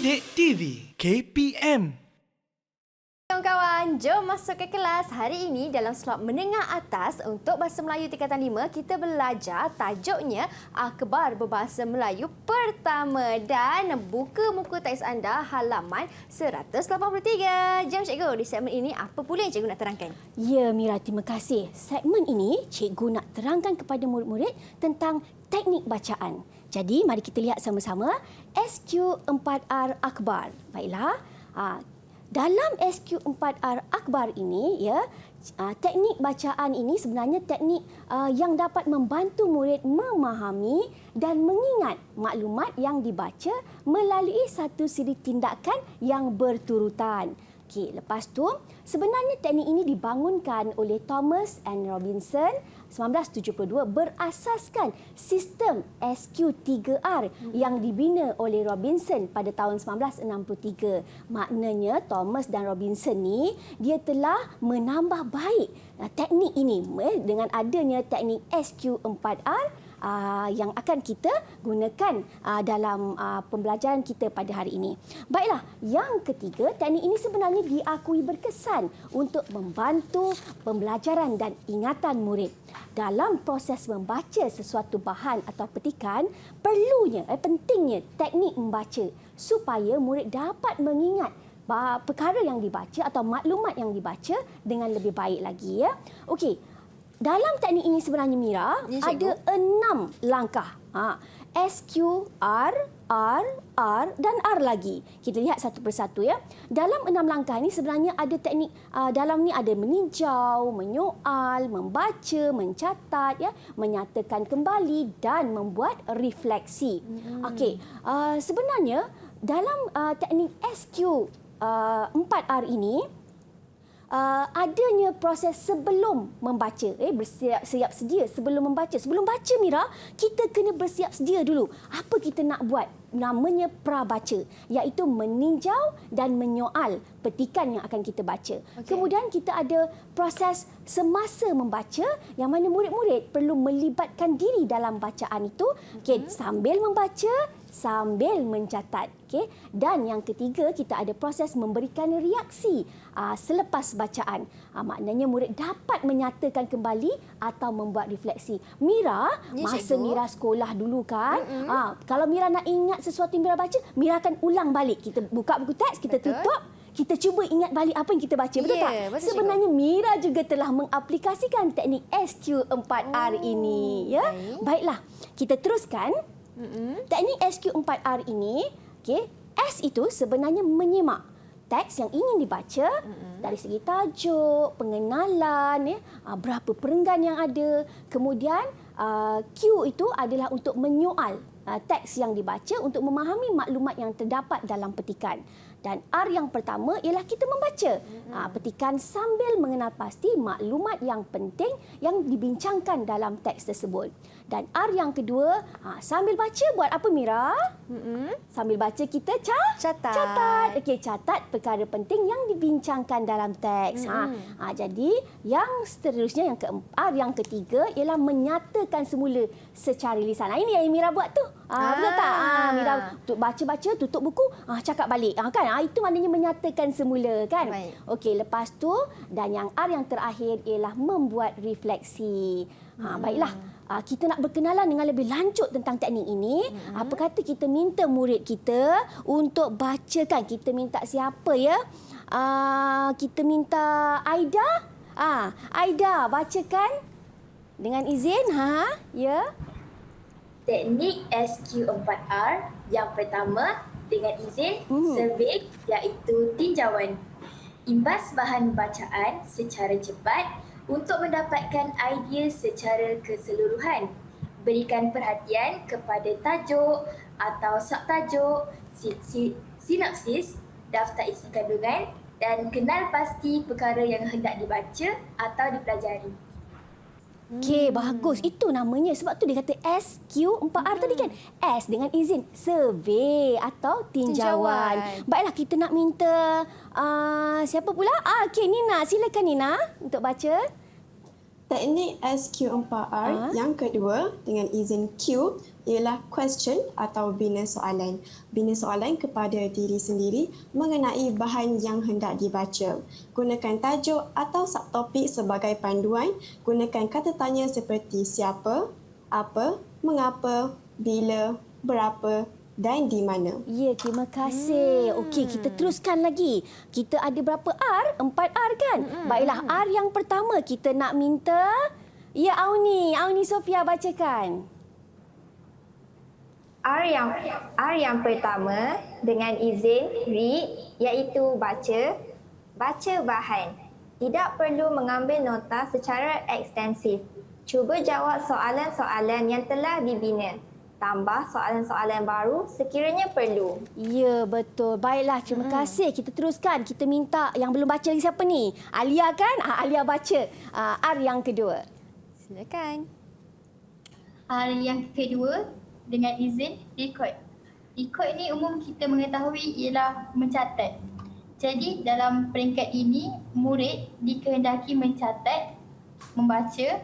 Didik TV KPM. Kawan-kawan, jom masuk ke kelas. Hari ini dalam slot menengah atas untuk Bahasa Melayu Tingkatan 5, kita belajar tajuknya Akhbar Berbahasa Melayu Pertama. Dan buka muka teks anda halaman 183. Jom cikgu, di segmen ini apa pula yang cikgu nak terangkan? Ya Mira, terima kasih. Segmen ini cikgu nak terangkan kepada murid-murid tentang teknik bacaan. Jadi mari kita lihat sama-sama SQ4R Akhbar. Baiklah. Dalam SQ4R Akhbar ini, teknik bacaan ini sebenarnya teknik yang dapat membantu murid memahami dan mengingat maklumat yang dibaca melalui satu siri tindakan yang berturutan. Okey, lepas tu sebenarnya teknik ini dibangunkan oleh Thomas and Robinson 1972 berasaskan sistem SQ3R yang dibina oleh Robinson pada tahun 1963. Maknanya Thomas dan Robinson ni dia telah menambah baik teknik ini dengan adanya teknik SQ4R yang akan kita gunakan dalam pembelajaran kita pada hari ini. Baiklah, yang ketiga, teknik ini sebenarnya diakui berkesan untuk membantu pembelajaran dan ingatan murid. Dalam proses membaca sesuatu bahan atau petikan, pentingnya teknik membaca supaya murid dapat mengingat perkara yang dibaca atau maklumat yang dibaca dengan lebih baik lagi. Okey. Dalam teknik ini sebenarnya Mira ada 6 langkah. SQ, R, R dan R lagi. Kita lihat satu persatu ya. Dalam 6 langkah ini sebenarnya ada teknik dalam ni ada meninjau, menyoal, membaca, mencatat menyatakan kembali dan membuat refleksi. Okey, sebenarnya dalam teknik SQ 4R ini adanya proses sebelum membaca, bersiap sedia sebelum membaca. Sebelum baca Mira, kita kena bersiap sedia dulu. Apa kita nak buat? Namanya prabaca, iaitu meninjau dan menyoal petikan yang akan kita baca. Okay. Kemudian kita ada proses semasa membaca yang mana murid-murid perlu melibatkan diri dalam bacaan itu, sambil membaca, sambil mencatat. Dan yang ketiga, kita ada proses memberikan reaksi selepas bacaan. Maknanya murid dapat menyatakan kembali atau membuat refleksi. Mira, masa Mira sekolah dulu kan, kalau Mira nak ingat sesuatu yang Mira baca, Mira akan ulang balik. Kita buka buku teks, kita tutup, kita cuba ingat balik apa yang kita baca. Betul tak? Betul, sebenarnya Mira juga telah mengaplikasikan teknik SQ4R ini. Baiklah, kita teruskan. Teknik SQ4R ini, S itu sebenarnya menyimak teks yang ingin dibaca dari segi tajuk, pengenalan, berapa perenggan yang ada. Kemudian Q itu adalah untuk menyoal teks yang dibaca untuk memahami maklumat yang terdapat dalam petikan. Dan R yang pertama ialah kita membaca petikan sambil mengenal pasti maklumat yang penting yang dibincangkan dalam teks tersebut. Dan R yang kedua, sambil baca buat apa Mira? Sambil baca kita catat. Okey, catat perkara penting yang dibincangkan dalam teks. Jadi yang seterusnya R yang ketiga ialah menyatakan semula secara lisan. Ini yang Mira buat tu. Betul tak? Mira baca-baca, tutup buku, cakap balik. Kan? Itu maknanya menyatakan semula kan? Okey, lepas tu dan yang R yang terakhir ialah membuat refleksi. Baiklah, kita nak berkenalan dengan lebih lanjut tentang teknik ini. Apa kata kita minta murid kita untuk bacakan. Kita minta siapa ya? Kita minta Aida. Aida, bacakan dengan izin. Ya. Teknik SQ4R yang pertama dengan izin survey iaitu tinjauan. Imbas bahan bacaan secara cepat untuk mendapatkan idea secara keseluruhan. Berikan perhatian kepada tajuk atau subtajuk, sinopsis, daftar isi kandungan dan kenal pasti perkara yang hendak dibaca atau dipelajari. Okey, bagus. Itu namanya. Sebab tu dia kata SQ4R tadi kan. S dengan izin. Survey atau tinjauan. Baiklah, kita nak minta siapa pula? Okey, Nina. Silakan Nina untuk baca. Teknik SQ4R yang kedua dengan izin Q ialah question atau bina soalan. Bina soalan kepada diri sendiri mengenai bahan yang hendak dibaca. Gunakan tajuk atau subtopik sebagai panduan. Gunakan kata tanya seperti siapa, apa, mengapa, bila, berapa dan di mana. Ya, terima kasih. Okey, kita teruskan lagi. Kita ada berapa R? 4 R kan? Baiklah, R yang pertama kita nak minta... Ya, Auni Sofia bacakan. R yang pertama dengan izin read iaitu baca bahan. Tidak perlu mengambil nota secara ekstensif. Cuba jawab soalan-soalan yang telah dibina. Tambah soalan-soalan baru sekiranya perlu. Ya, betul. Baiklah, terima kasih. Kita teruskan. Kita minta yang belum baca lagi siapa ni? Alia kan? Alia baca. R yang kedua. Silakan. R yang kedua dengan izin record. Record ni umum kita mengetahui ialah mencatat. Jadi dalam peringkat ini, murid dikehendaki mencatat, membaca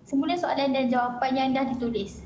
semula soalan dan jawapan yang dah ditulis.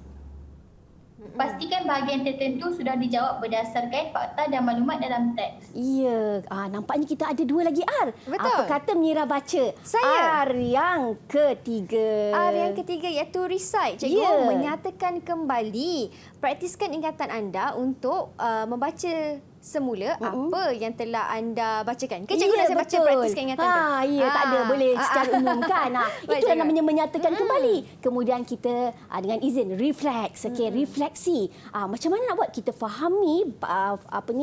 Pastikan bahagian tertentu sudah dijawab berdasarkan fakta dan maklumat dalam teks. Ya, nampaknya kita ada 2 lagi R. Betul. Apa kata Mira baca? Saya. R yang ketiga. R yang ketiga iaitu recite. Cikgu menyatakan kembali. Praktiskan ingatan anda untuk membaca semula apa yang telah anda bacakan. Ke cikgu dah baca praktiskan ingatan tu? Ya, tak ada. Boleh secara umum kan. Itulah namanya menyatakan kembali. Kemudian kita dengan izin refleks. Okey, refleksi. Macam mana nak buat? Kita fahami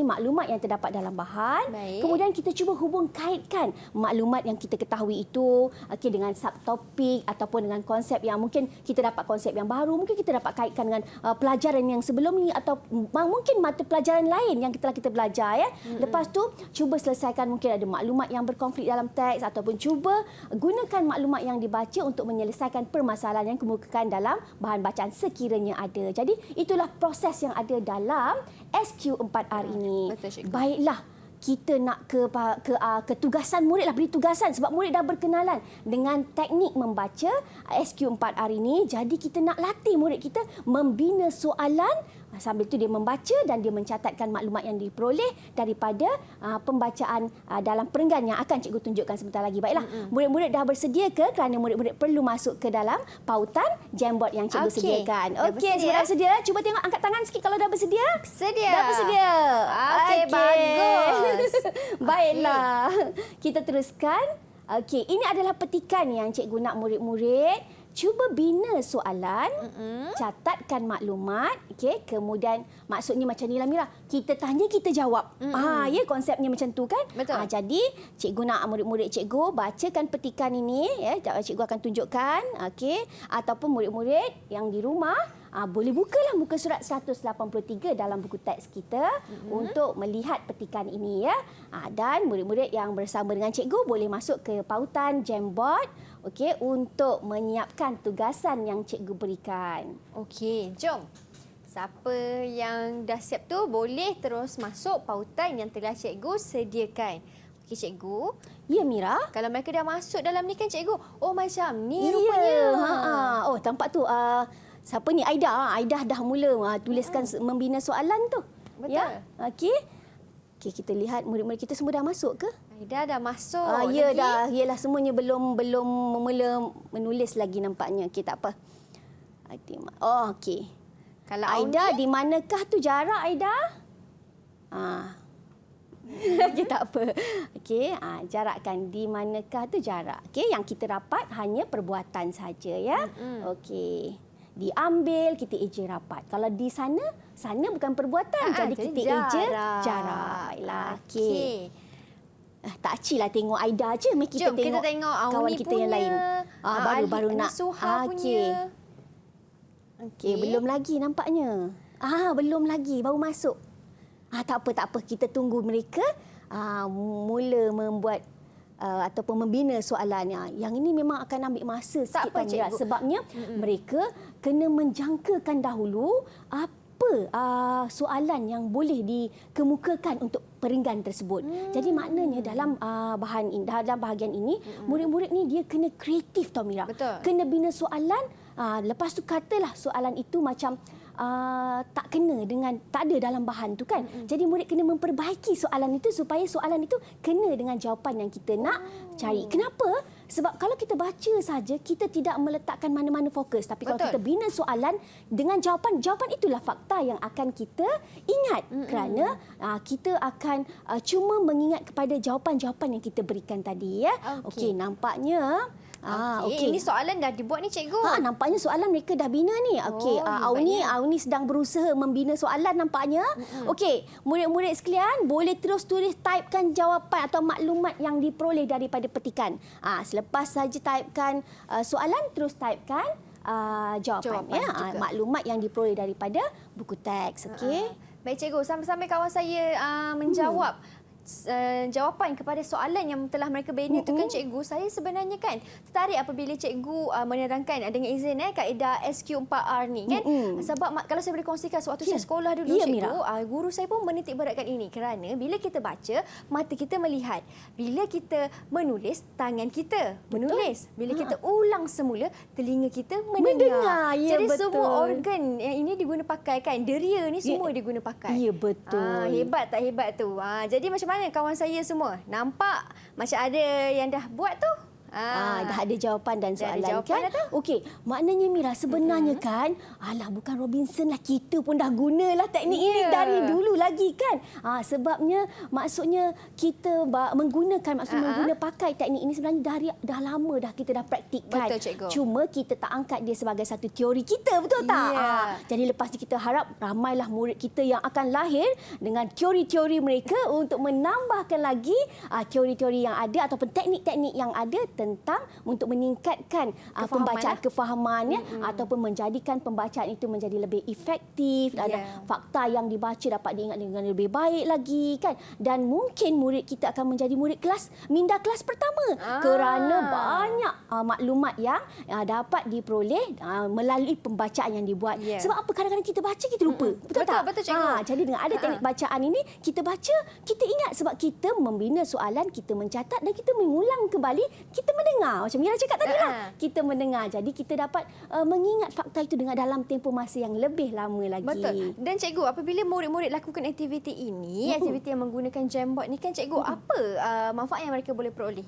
maklumat yang terdapat dalam bahan. Baik. Kemudian kita cuba hubung kaitkan maklumat yang kita ketahui itu dengan subtopik ataupun dengan konsep yang mungkin kita dapat konsep yang baru, mungkin kita dapat kaitkan dengan pelajaran yang sebelum ni atau mungkin mata pelajaran lain yang telah kita belajar ya. Lepas tu cuba selesaikan mungkin ada maklumat yang berkonflik dalam teks ataupun cuba gunakan maklumat yang dibaca untuk menyelesaikan permasalahan yang kemukakan dalam bahan bacaan sekiranya ada. Jadi itulah proses yang ada dalam SQ4R ini. Betul, Cikgu. Baiklah. Kita nak ke tugasan murid lah, beri tugasan sebab murid dah berkenalan dengan teknik membaca SQ4R ini. Jadi kita nak latih murid kita membina soalan sambil itu dia membaca dan dia mencatatkan maklumat yang diperoleh daripada pembacaan dalam perenggan yang akan cikgu tunjukkan sebentar lagi. Baiklah, murid-murid dah bersedia ke? Kerana murid-murid perlu masuk ke dalam pautan Jamboard yang cikgu sediakan. Okey, semua dah bersedia? Cuba tengok angkat tangan sikit kalau dah bersedia. Sedia. Dah bersedia? Okey, bagus. Baiklah. Kita teruskan. Okey, ini adalah petikan yang cikgu nak murid-murid cuba bina soalan, catatkan maklumat, okey, kemudian maksudnya macam ni lah Mira. Kita tanya, kita jawab. Ya, konsepnya macam tu kan? Betul. Jadi, cikgu nak murid-murid cikgu bacakan petikan ini, ya, cikgu akan tunjukkan, okey, ataupun murid-murid yang di rumah boleh bukalah muka surat 183 dalam buku teks kita untuk melihat petikan ini ya. Dan murid-murid yang bersama dengan cikgu boleh masuk ke pautan Jamboard untuk menyiapkan tugasan yang cikgu berikan. Okey, jom. Siapa yang dah siap tu boleh terus masuk pautan yang telah cikgu sediakan. Okey cikgu. Ya Mira. Kalau mereka dah masuk dalam ni kan cikgu. Oh macam ni rupanya. Oh tampak tu. Siapa ni? Aida. Aida dah mula tuliskan membina soalan tu. Betul. Ya? Okey. Okey, kita lihat murid-murid kita semua dah masuk ke? Aida dah masuk. Ya lagi. dah. Yalah semuanya belum mula menulis lagi nampaknya. Okey, tak apa. Oh, okey. Kalau Aida, di manakah tu jarak Aida? Okey, tak apa. Okey, jarakkan di manakah tu jarak. Okey, yang kita dapat hanya perbuatan saja ya. Okey. Diambil, kita eja rapat. Kalau di sana bukan perbuatan. Jadi kita eja jarak. Okey. Tak acilah tengok Aida je. Jom kita tengok kawan kita punya, yang lain. Baru nak. Suha punya. Okey, belum lagi nampaknya. Belum lagi, baru masuk. Tak apa. Kita tunggu mereka mula membuat ataupun membina soalannya. Yang ini memang akan ambil masa sikit tanya. Sebabnya mereka kena menjangkakan dahulu apa soalan yang boleh dikemukakan untuk perenggan tersebut. Jadi maknanya dalam bahagian ini murid-murid ni dia kena kreatif tau Mira. Betul. Kena bina soalan, lepas tu katalah soalan itu macam tak kena dengan, tak ada dalam bahan tu kan. Jadi murid kena memperbaiki soalan itu supaya soalan itu kena dengan jawapan yang kita nak cari. Kenapa? Sebab kalau kita baca saja, kita tidak meletakkan mana-mana fokus. Tapi kalau kita bina soalan dengan jawapan, jawapan itulah fakta yang akan kita ingat. Kerana kita akan cuma mengingat kepada jawapan-jawapan yang kita berikan tadi. Ya. Okey, nampaknya... Okey. Ini soalan dah dibuat ni cikgu. Nampaknya soalan mereka dah bina ni. Okey, Auni sedang berusaha membina soalan nampaknya. Okey, murid-murid sekalian boleh terus tulis typekan jawapan atau maklumat yang diperoleh daripada petikan. Selepas saja typekan soalan, terus typekan jawapan ya. Maklumat yang diperoleh daripada buku teks. Okey. Baik cikgu, sampai-sampai kawan saya menjawab jawapan kepada soalan yang telah mereka bina tu kan cikgu, saya sebenarnya kan tertarik apabila cikgu menerangkan dengan izin kaedah SQ4R ni kan. Sebab kalau saya boleh kongsikan sewaktu saya sekolah dulu cikgu, guru saya pun menitik beratkan ini kerana bila kita baca, mata kita melihat. Bila kita menulis, tangan kita menulis. Bila kita ulang semula, telinga kita mendengar. Ya, jadi betul. semua organ yang ini diguna pakai kan. Deria ni semua diguna pakai. Ya, betul. Hebat tak hebat tu. Jadi macam mana kawan saya semua? Nampak macam ada yang dah buat tu? Dah ada jawapan dan soalan jawapan kan. Okey, maknanya Mira sebenarnya kan, bukan Robinson lah, kita pun dah gunalah teknik ini dari dulu lagi kan. Sebabnya maksudnya kita menggunakan pakai teknik ini sebenarnya dah lama dah kita dah praktikkan. Betul, cikgu. Cuma kita tak angkat dia sebagai satu teori kita, betul tak? Jadi lepas ni kita harap ramailah murid kita yang akan lahir dengan teori-teori mereka untuk menambahkan lagi teori-teori yang ada ataupun teknik-teknik yang ada tentang untuk meningkatkan pembacaan kefahamannya ataupun menjadikan pembacaan itu menjadi lebih efektif, ada fakta yang dibaca dapat diingat dengan lebih baik lagi kan. Dan mungkin murid kita akan menjadi murid minda kelas pertama kerana banyak maklumat yang dapat diperoleh melalui pembacaan yang dibuat. Sebab apa, kadang-kadang kita baca kita lupa. Betul tak? Betul cikgu. Jadi dengan ada teknik bacaan ini, kita baca, kita ingat sebab kita membina soalan, kita mencatat dan kita mengulang kembali, kita mendengar. Macam Mira cakap tadi lah. Kita mendengar. Jadi kita dapat mengingat fakta itu dengan dalam tempoh masa yang lebih lama lagi. Betul. Dan cikgu, apabila murid-murid lakukan aktiviti ini, aktiviti yang menggunakan Jamboard ni kan cikgu, apa manfaat yang mereka boleh peroleh?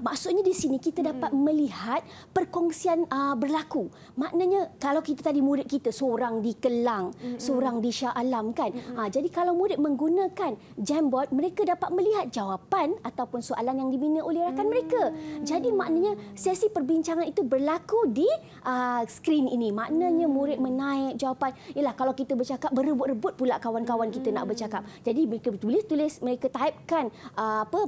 Maksudnya di sini kita dapat melihat perkongsian berlaku. Maknanya kalau kita tadi murid kita seorang di Kelang, seorang di Shah Alam kan. Jadi kalau murid menggunakan Jamboard, mereka dapat melihat jawapan ataupun soalan yang dibina oleh rakan mereka. Jadi maknanya sesi perbincangan itu berlaku di skrin ini. Maknanya murid menaik jawapan. Yalah, kalau kita bercakap, berebut-rebut pula kawan-kawan kita nak bercakap. Jadi mereka tulis, mereka typekan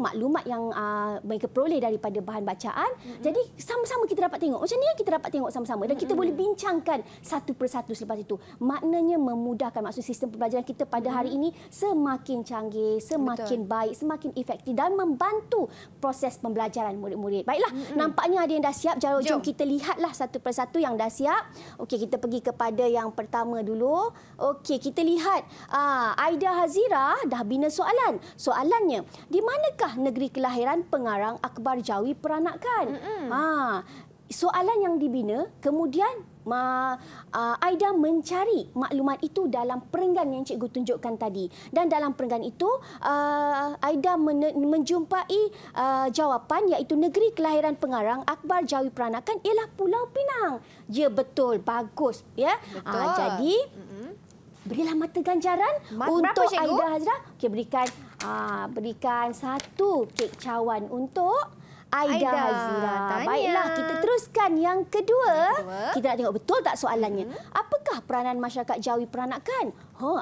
maklumat yang mereka peroleh daripada bahan bacaan. Jadi sama-sama kita dapat tengok. Macam ni kita dapat tengok sama-sama dan kita boleh bincangkan satu persatu selepas itu. Maknanya memudahkan, maksud sistem pembelajaran kita pada hari ini semakin canggih, semakin baik, semakin efektif dan membantu proses pembelajaran murid-murid. Baiklah, nampaknya ada yang dah siap. Jom kita lihatlah satu persatu yang dah siap. Okey, kita pergi kepada yang pertama dulu. Okey, kita lihat Aida Hazira dah bina soalan. Soalannya, di manakah negeri kelahiran pengarang Akbar Jawi Peranakan? Soalan yang dibina, kemudian Aida mencari maklumat itu dalam perenggan yang cikgu tunjukkan tadi. Dan dalam perenggan itu, Aida menjumpai jawapan iaitu negeri kelahiran pengarang Akbar Jawi Peranakan ialah Pulau Pinang. Ya, betul. Bagus. Ya. Betul. Jadi, berilah mata ganjaran untuk Aida Hazira. Okey, berikan satu kek cawan untuk Aida Hazira. Baiklah, kita teruskan yang kedua. Kita nak tengok betul tak soalannya. Apakah peranan masyarakat Jawi Peranakan?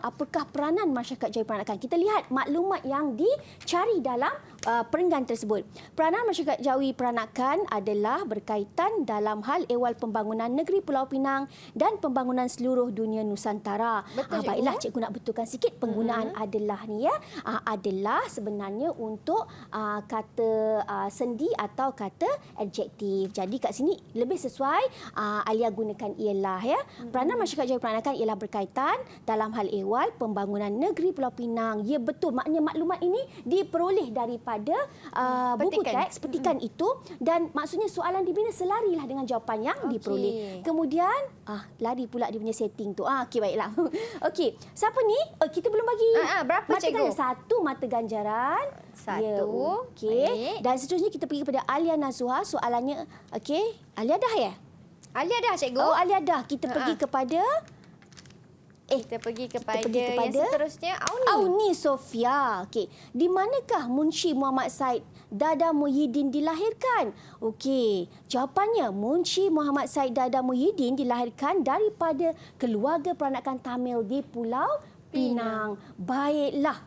Apakah peranan masyarakat Jawi Peranakan? Kita lihat maklumat yang dicari dalam perenggan tersebut. Peranan masyarakat Jawi Peranakan adalah berkaitan dalam hal ehwal pembangunan negeri Pulau Pinang dan pembangunan seluruh dunia Nusantara. Betul, baiklah, cikgu nak betulkan sikit penggunaan adalah ni ya. Adalah sebenarnya untuk kata sendi atau kata adjektif. Jadi kat sini lebih sesuai Alia gunakan ialah ya. Peranan masyarakat Jawi Peranakan ialah berkaitan dalam hal hal ehwal pembangunan negeri Pulau Pinang. Ya betul, maknanya maklumat ini diperoleh daripada buku Petikan. teks, petikan itu, dan maksudnya soalan dibina selarilah dengan jawapan yang diperoleh. Kemudian lari pula dia punya setting tu. Okey, baiklah. Okey, siapa ni? Kita belum bagi berapa, mata cikgu? Satu mata ganjaran. Ya, Satu. okey. Baik. Dan seterusnya kita pergi kepada Alia Nasuha. Soalannya, okey. Alia dah ya? Alia dah, cikgu. Oh, Alia dah. Kita pergi kepada Kita pergi kepada kepada yang seterusnya, Auni. Auni Sofia. Okey, di manakah Munshi Muhammad Said Dada Muhyiddin dilahirkan? Okey, jawapannya Munshi Muhammad Said Dada Muhyiddin dilahirkan daripada keluarga peranakan Tamil di Pulau Pinang. Baiklah.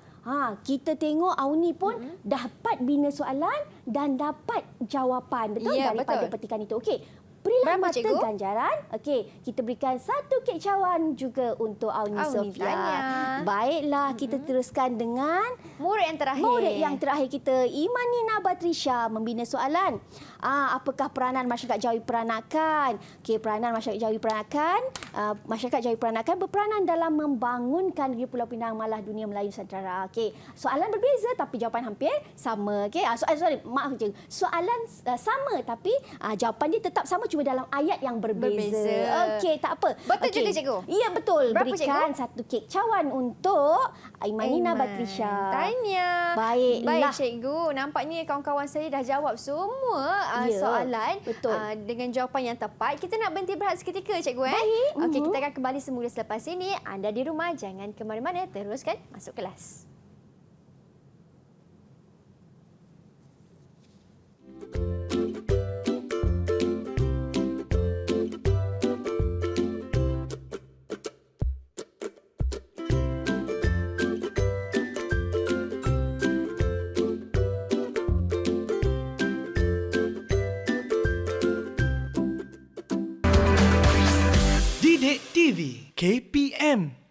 Kita tengok Auni pun dapat bina soalan dan dapat jawapan, betul, Ya, daripada betul. petikan itu. Okey. Berilah Berapa, mata cikgu? ganjaran. Okey, kita berikan satu kek cawan juga untuk Auni Sofia. tahniah. Baiklah, kita teruskan dengan Murid yang terakhir. murid yang terakhir kita, Imanina Batrisha, membina soalan. Apakah peranan masyarakat Jawi Peranakan? Okey, peranan masyarakat Jawi Peranakan. Masyarakat Jawi Peranakan berperanan dalam membangunkan negeri Pulau Pinang Malah Dunia Melayu Nusantara. Okey, soalan berbeza tapi jawapan hampir sama. Okey, maaf je. Soalan sama tapi jawapan dia tetap sama, cuma dalam ayat yang berbeza. Okey, tak apa. Betul Okey. juga, cikgu? Ya, betul. Berapa, Berikan satu kek cawan untuk Imanina Batrisha. Tahniah. Baiklah. Baik, cikgu. Nampaknya kawan-kawan saya dah jawab semua Ya, soalan betul. dengan jawapan yang tepat. Kita nak berhenti berehat seketika, cikgu. Baik. Okey, kita akan kembali semula selepas ini. Anda di rumah jangan ke mana-mana. Teruskan masuk kelas. Didik TV KPM